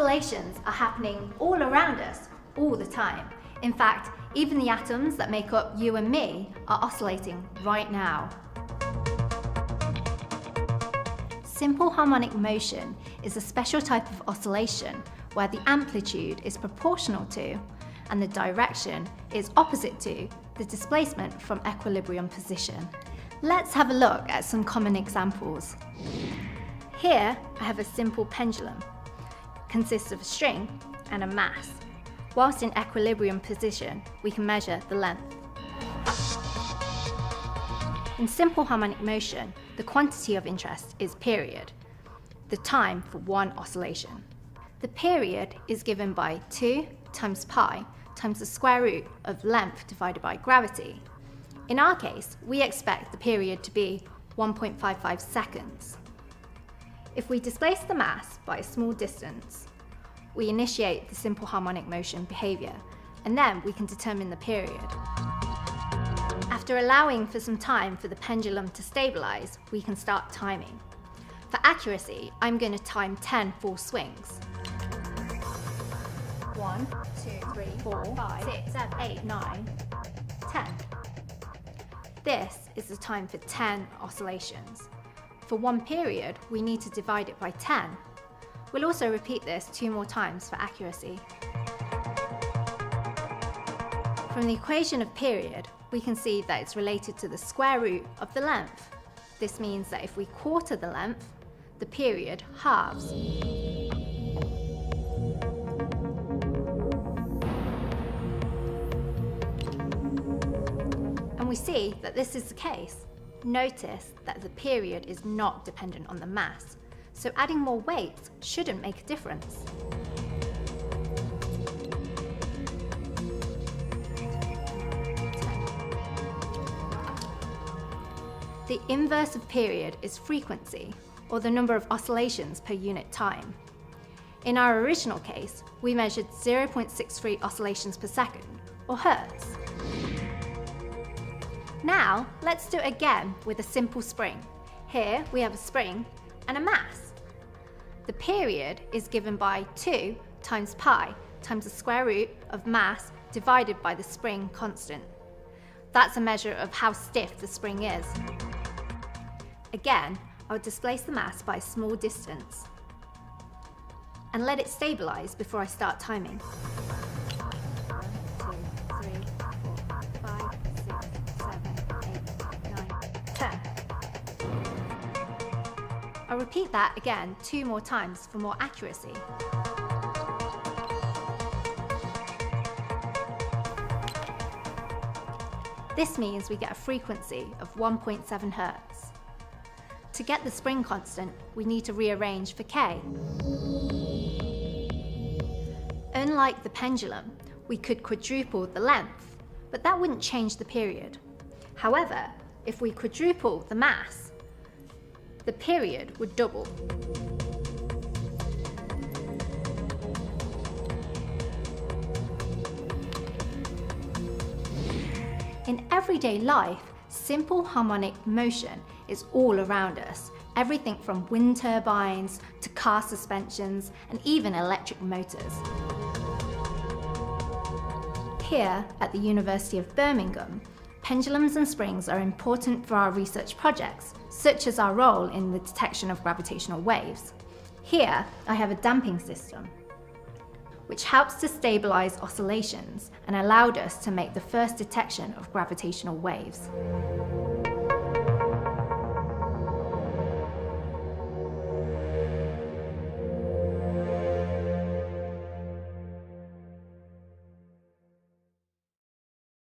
Oscillations are happening all around us, all the time. In fact, even the atoms that make up you and me are oscillating right now. Simple harmonic motion is a special type of oscillation where the amplitude is proportional to and the direction is opposite to the displacement from equilibrium position. Let's have a look at some common examples. Here I have a simple pendulum. It consists of a string and a mass. Whilst in equilibrium position, we can measure the length. In simple harmonic motion, the quantity of interest is period, the time for one oscillation. The period is given by 2 times pi times the square root of length divided by gravity. In our case, we expect the period to be 1.55 seconds. If we displace the mass by a small distance, we initiate the simple harmonic motion behaviour, and then we can determine the period. After allowing for some time for the pendulum to stabilise, we can start timing. For accuracy, I'm going to time 10 full swings. 1, 2, 3, 4, 5, 6, 7, 8, 9, 10. This is the time for 10 oscillations. For one period, we need to divide it by 10. We'll also repeat this 2 more times for accuracy. From the equation of period, we can see that it's related to the square root of the length. This means that if we quarter the length, the period halves. And we see that this is the case. Notice that the period is not dependent on the mass, so adding more weights shouldn't make a difference. The inverse of period is frequency, or the number of oscillations per unit time. In our original case, we measured 0.63 oscillations per second, or hertz. Now, let's do it again with a simple spring. Here we have a spring and a mass. The period is given by 2 times pi times the square root of mass divided by the spring constant. That's a measure of how stiff the spring is. Again, I'll displace the mass by a small distance and let it stabilise before I start timing. 1, 2, 3, 4, 5, 6, 7, 8, 9, 10. I'll repeat that again 2 more times for more accuracy. This means we get a frequency of 1.7 Hertz. To get the spring constant, we need to rearrange for K. Unlike the pendulum, we could quadruple the length, but that wouldn't change the period. However, if we quadruple the mass, the period would double. In everyday life, simple harmonic motion is all around us. Everything from wind turbines to car suspensions and even electric motors. Here at the University of Birmingham, pendulums and springs are important for our research projects, such as our role in the detection of gravitational waves. Here I have a damping system, which helps to stabilise oscillations and allowed us to make the first detection of gravitational waves.